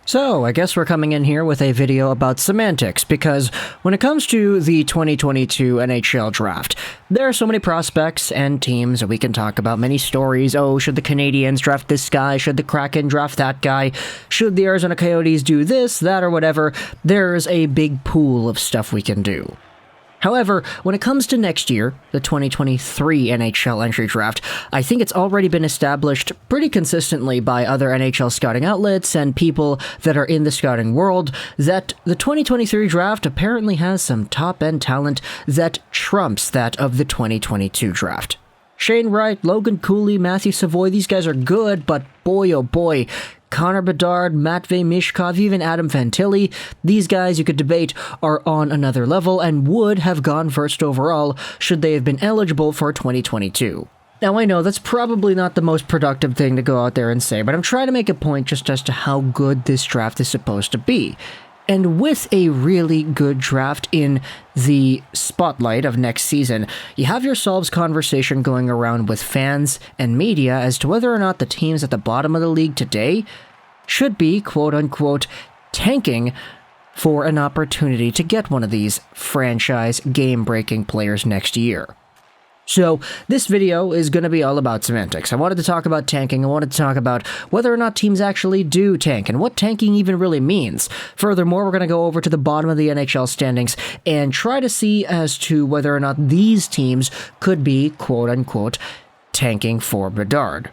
So, I guess we're coming in here with a video about semantics, because when it comes to the 2022 NHL Draft, there are so many prospects and teams that we can talk about, many stories. Oh, should the Canadiens draft this guy? Should the Kraken draft that guy? Should the Arizona Coyotes do this, that, or whatever? There's a big pool of stuff we can do. However, when it comes to next year, the 2023 NHL Entry Draft, I think it's already been established pretty consistently by other NHL scouting outlets and people that are in the scouting world that the 2023 draft apparently has some top-end talent that trumps that of the 2022 draft. Shane Wright, Logan Cooley, Matthew Savoy, these guys are good, but boy oh boy, Connor Bedard, Matvei Michkov, even Adam Fantilli, these guys you could debate are on another level and would have gone first overall should they have been eligible for 2022. Now I know that's probably not the most productive thing to go out there and say, but I'm trying to make a point just as to how good this draft is supposed to be. And with a really good draft in the spotlight of next season, you have yourselves conversation going around with fans and media as to whether or not the teams at the bottom of the league today should be, quote-unquote, tanking for an opportunity to get one of these franchise game-breaking players next year. So, this video is going to be all about semantics. I wanted to talk about tanking, I wanted to talk about whether or not teams actually do tank, and what tanking even really means. Furthermore, we're going to go over to the bottom of the NHL standings and try to see as to whether or not these teams could be, quote-unquote, tanking for Bedard.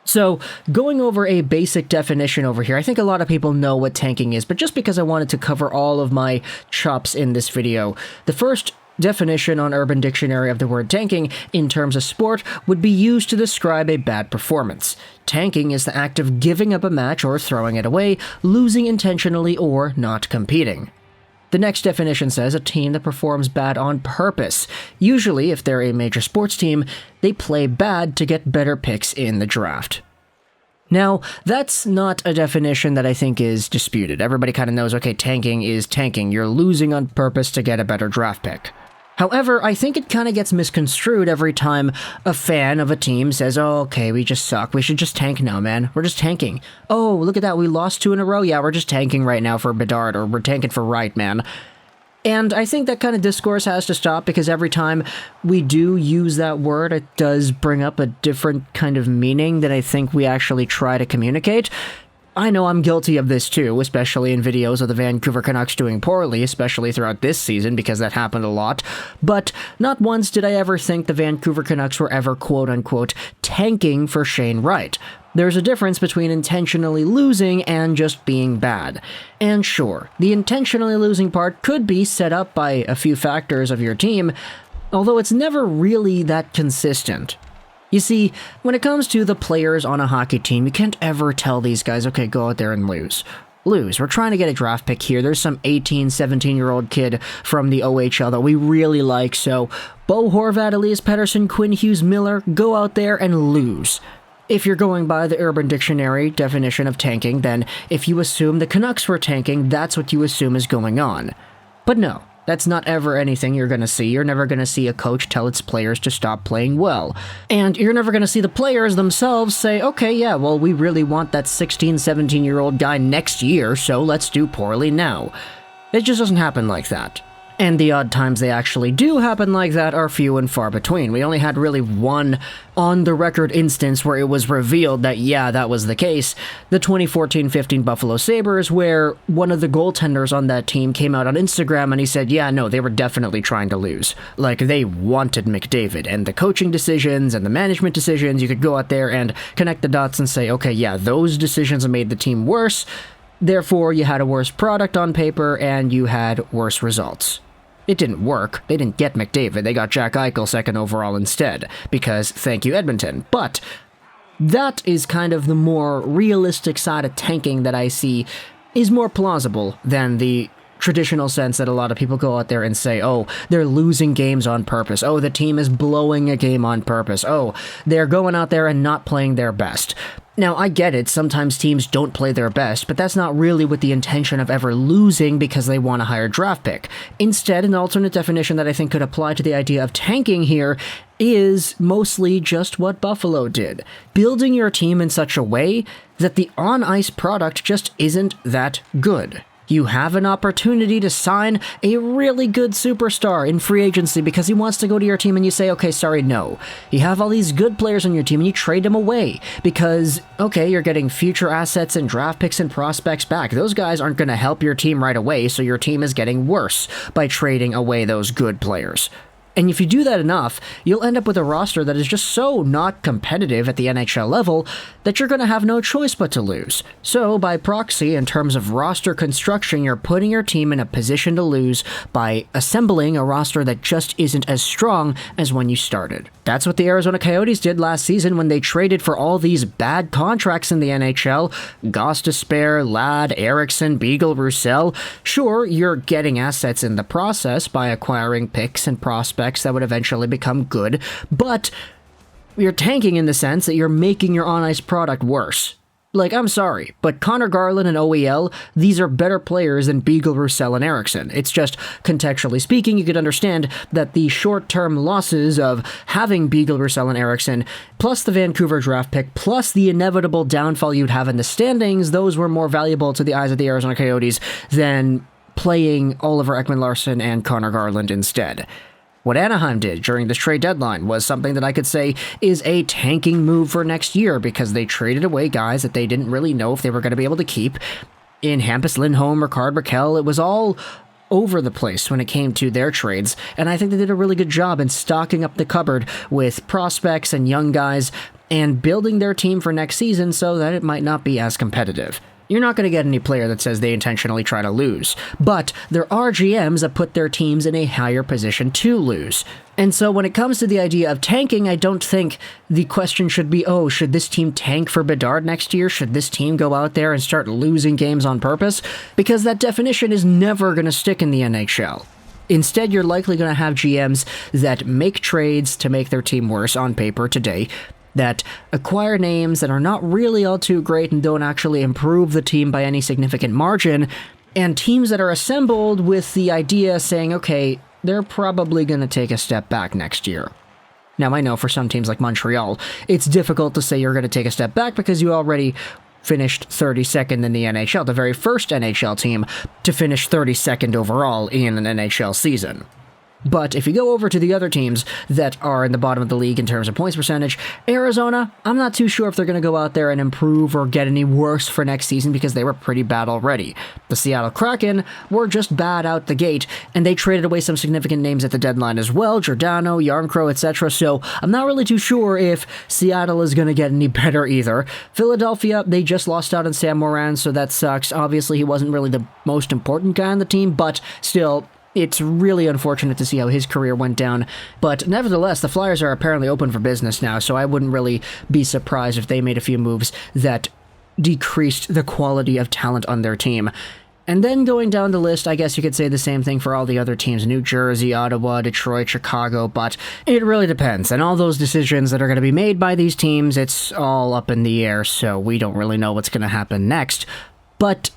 So, going over a basic definition over here, I think a lot of people know what tanking is, but just because I wanted to cover all of my chops in this video, the first definition on Urban Dictionary of the word tanking in terms of sport would be used to describe a bad performance. Tanking is the act of giving up a match or throwing it away, losing intentionally, or not competing. The next definition says a team that performs bad on purpose. Usually, if they're a major sports team, they play bad to get better picks in the draft. Now, that's not a definition that I think is disputed. Everybody kind of knows, okay, tanking is tanking. You're losing on purpose to get a better draft pick. However, I think it kind of gets misconstrued every time a fan of a team says, oh, okay, we just suck. We should just tank now, man. We're just tanking. Oh, look at that. We lost 2 in a row. Yeah, we're just tanking right now for Bedard, or we're tanking for Wright, man. And I think that kind of discourse has to stop, because every time we do use that word, it does bring up a different kind of meaning that I think we actually try to communicate. I know I'm guilty of this too, especially in videos of the Vancouver Canucks doing poorly, especially throughout this season, because that happened a lot. But not once did I ever think the Vancouver Canucks were ever, quote-unquote, tanking for Shane Wright. There's a difference between intentionally losing and just being bad. And sure, the intentionally losing part could be set up by a few factors of your team, although it's never really that consistent. You see, when it comes to the players on a hockey team, you can't ever tell these guys, okay, go out there and lose. We're trying to get a draft pick here. There's some 18, 17-year-old kid from the OHL that we really like, so Bo Horvat, Elias Pettersson, Quinn Hughes, Miller, go out there and lose. If you're going by the Urban Dictionary definition of tanking, then if you assume the Canucks were tanking, that's what you assume is going on. But no. That's not ever anything you're going to see. You're never going to see a coach tell its players to stop playing well. And you're never going to see the players themselves say, okay, yeah, well, we really want that 16, 17-year-old guy next year, so let's do poorly now. It just doesn't happen like that. And the odd times they actually do happen like that are few and far between. We only had really one on-the-record instance where it was revealed that, yeah, that was the case. The 2014-15 Buffalo Sabres, where one of the goaltenders on that team came out on Instagram and he said, yeah, no, they were definitely trying to lose. Like, they wanted McDavid, and the coaching decisions and the management decisions, you could go out there and connect the dots and say, okay, yeah, those decisions made the team worse, therefore you had a worse product on paper and you had worse results. It didn't work. They didn't get McDavid. They got Jack Eichel second overall instead, because thank you, Edmonton. But that is kind of the more realistic side of tanking that I see is more plausible than the traditional sense that a lot of people go out there and say, oh, they're losing games on purpose. Oh, the team is blowing a game on purpose. Oh, they're going out there and not playing their best. Now, I get it, sometimes teams don't play their best, but that's not really with the intention of ever losing because they want a higher draft pick. Instead, an alternate definition that I think could apply to the idea of tanking here is mostly just what Buffalo did. Building your team in such a way that the on-ice product just isn't that good. You have an opportunity to sign a really good superstar in free agency because he wants to go to your team and you say, okay, sorry, no. You have all these good players on your team and you trade them away because, okay, you're getting future assets and draft picks and prospects back. Those guys aren't going to help your team right away, so your team is getting worse by trading away those good players. And if you do that enough, you'll end up with a roster that is just so not competitive at the NHL level that you're going to have no choice but to lose. So, by proxy, in terms of roster construction, you're putting your team in a position to lose by assembling a roster that just isn't as strong as when you started. That's what the Arizona Coyotes did last season when they traded for all these bad contracts in the NHL. Gostisbehere, Ladd, Eriksson, Beagle, Roussel. Sure, you're getting assets in the process by acquiring picks and prospects that would eventually become good, but you're tanking in the sense that you're making your on-ice product worse. Like, I'm sorry, but Connor Garland and OEL, these are better players than Beagle, Roussel, and Eriksson. It's just, contextually speaking, you could understand that the short-term losses of having Beagle, Roussel, and Eriksson, plus the Vancouver draft pick, plus the inevitable downfall you'd have in the standings, those were more valuable to the eyes of the Arizona Coyotes than playing Oliver Ekman-Larsson and Connor Garland instead. What Anaheim did during this trade deadline was something that I could say is a tanking move for next year because they traded away guys that they didn't really know if they were going to be able to keep. In Hampus Lindholm, Rickard Rakell, it was all over the place when it came to their trades, and I think they did a really good job in stocking up the cupboard with prospects and young guys and building their team for next season so that it might not be as competitive. You're not going to get any player that says they intentionally try to lose, but there are GMs that put their teams in a higher position to lose. And so when it comes to the idea of tanking, I don't think the question should be, oh, should this team tank for Bedard next year? Should this team go out there and start losing games on purpose? Because that definition is never going to stick in the NHL. Instead, you're likely going to have GMs that make trades to make their team worse on paper today, that acquire names that are not really all too great and don't actually improve the team by any significant margin, and teams that are assembled with the idea saying, okay, they're probably going to take a step back next year. Now, I know for some teams like Montreal, it's difficult to say you're going to take a step back because you already finished 32nd in the NHL, the very first NHL team to finish 32nd overall in an NHL season. But if you go over to the other teams that are in the bottom of the league in terms of points percentage, Arizona, I'm not too sure if they're going to go out there and improve or get any worse for next season because they were pretty bad already. The Seattle Kraken were just bad out the gate, and they traded away some significant names at the deadline as well, Giordano, Yarncrow, etc., so I'm not really too sure if Seattle is going to get any better either. Philadelphia, they just lost out on Sam Morin, so that sucks. Obviously, he wasn't really the most important guy on the team, but still, it's really unfortunate to see how his career went down, but nevertheless, the Flyers are apparently open for business now, so I wouldn't really be surprised if they made a few moves that decreased the quality of talent on their team. And then going down the list, I guess you could say the same thing for all the other teams, New Jersey, Ottawa, Detroit, Chicago, but it really depends, and all those decisions that are going to be made by these teams, it's all up in the air, so we don't really know what's going to happen next. But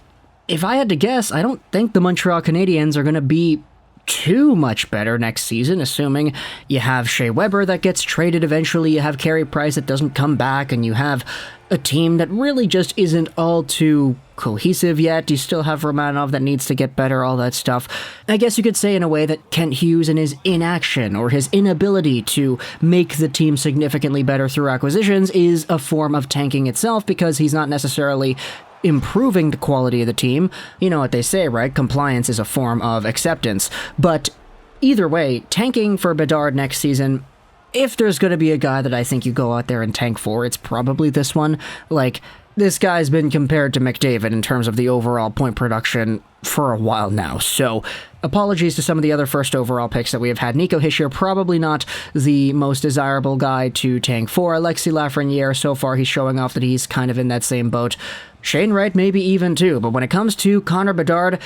if I had to guess, I don't think the Montreal Canadiens are going to be too much better next season, assuming you have Shea Weber that gets traded eventually, you have Carey Price that doesn't come back, and you have a team that really just isn't all too cohesive yet. You still have Romanov that needs to get better, all that stuff. I guess you could say in a way that Kent Hughes and his inaction or his inability to make the team significantly better through acquisitions is a form of tanking itself because he's not necessarily improving the quality of the team. You know what they say, right? Compliance is a form of acceptance. But either way, tanking for Bedard next season, if there's going to be a guy that I think you go out there and tank for, it's probably this one. Like, this guy's been compared to McDavid in terms of the overall point production for a while now, so apologies to some of the other first overall picks that we have had. Nico Hischier, probably not the most desirable guy to tank for. Alexis Lafreniere, so far he's showing off that he's kind of in that same boat. Shane Wright maybe even too, but when it comes to Connor Bedard,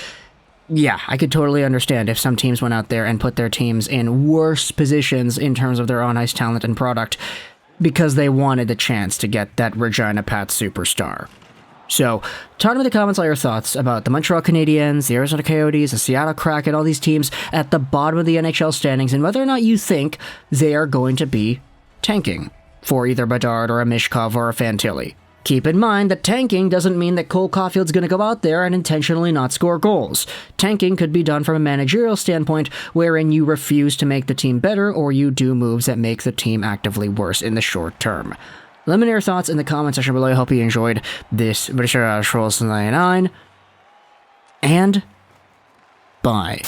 yeah, I could totally understand if some teams went out there and put their teams in worse positions in terms of their on-ice talent and product because they wanted the chance to get that Regina Pat superstar. So, talk to me in the comments all your thoughts about the Montreal Canadiens, the Arizona Coyotes, the Seattle Kraken, all these teams at the bottom of the NHL standings, and whether or not you think they are going to be tanking for either Bedard or a Mishkov or a Fantilli. Keep in mind that tanking doesn't mean that Cole Caulfield's going to go out there and intentionally not score goals. Tanking could be done from a managerial standpoint, wherein you refuse to make the team better or you do moves that make the team actively worse in the short term. Let me know your thoughts in the comment section below. I hope you enjoyed this British Trolls 99. And bye.